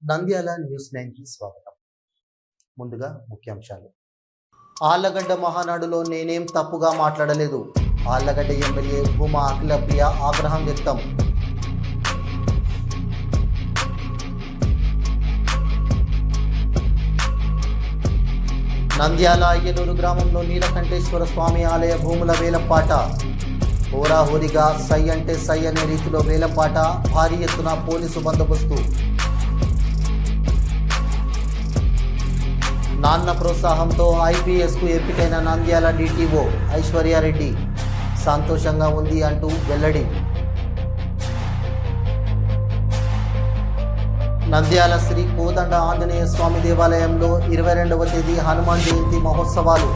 Nandyal news 9కి స్వాగతం. ముందుగా ముఖ్యాంశాలు. ఆళ్లగడ్డ మహానాడులో నేనేం తప్పుగా మాట్లాడలేదు. ఆళ్లగడ్డ ఎమ్మెల్యే భూమా అఖిలప్రియ ఆగ్రహం వ్యక్తం. నంద్యాల అయ్యలూరు గ్రామంలో నీలకంఠేశ్వర స్వామి ఆలయ భూముల వేలంపాట. హోరాహోరీగా సై అంటే సై అనే రీతిలో వేలంపాట. భారీ ఎత్తున పోలీసు బందోబస్తు. నాన్న ప్రోత్సాహంతో ఐపీఎస్కు ఎంపికైన నంద్యాల డిటిఓ ఐశ్వర్యారెడ్డి సంతోషంగా ఉంది అంటూ వెల్లడి. నంద్యాల శ్రీ కోదండ ఆంజనేయ స్వామి దేవాలయంలో 22వ తేదీ హనుమాన్ జయంతి మహోత్సవాలు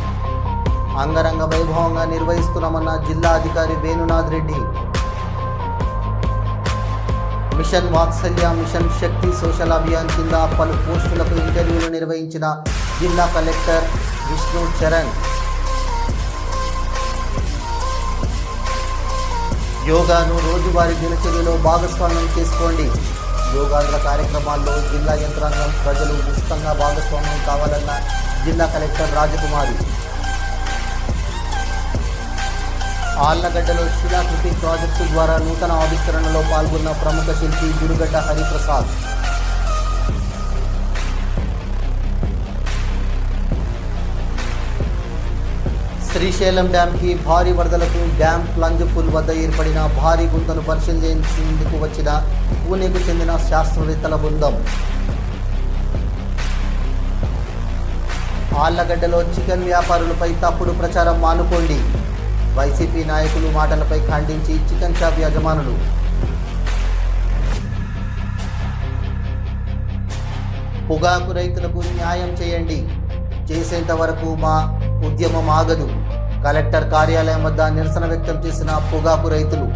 అంగరంగ వైభవంగా నిర్వహిస్తున్నామన్న జిల్లా అధికారి వేణునాథ్ రెడ్డి. మిషన్ వాత్సల్య, మిషన్ శక్తి సోషల్ అభియాన్ కింద పలు పోస్టులకు ఇంటర్వ్యూలు నిర్వహించిన జిల్లా కలెక్టర్ విష్ణు చరణ్. యోగాను రోజువారీ దినచర్యలో భాగస్వామ్యం చేసుకోండి. యోగాంధ్ర కార్యక్రమాల్లో జిల్లా యంత్రాంగం, ప్రజలు ఉచితంగా భాగస్వామ్యం కావాలన్న జిల్లా కలెక్టర్ రాజకుమారి. ఆళ్లగడ్డలో శిలాకృతి ప్రాజెక్టు ద్వారా నూతన ఆవిష్కరణలో పాల్గొన్న ప్రముఖ శిల్పి గురుగడ్డ హరిప్రసాద్. శ్రీశైలం డ్యాంకి భారీ వరదలకు డ్యాం ప్లంజ్ పూల్ వద్ద ఏర్పడిన భారీ గుంతను పరిశీలించేందుకు వచ్చిన పూణేకు చెందిన శాస్త్రవేత్తల బృందం. ఆళ్లగడ్డలో చికెన్ వ్యాపారులపై తప్పుడు ప్రచారం మానుకోండి. వైసీపీ నాయకులు మాటలపై ఖండించి చికెన్ షాప్ యజమానులు. పొగాకు రైతులకు న్యాయం చేయండి. చేసేంత వరకు మా ఉద్యమం ఆగదు. కలెక్టర్ కార్యాలయం వద్ద నిరసన వ్యక్తం చేసిన పొగాకు రైతులు.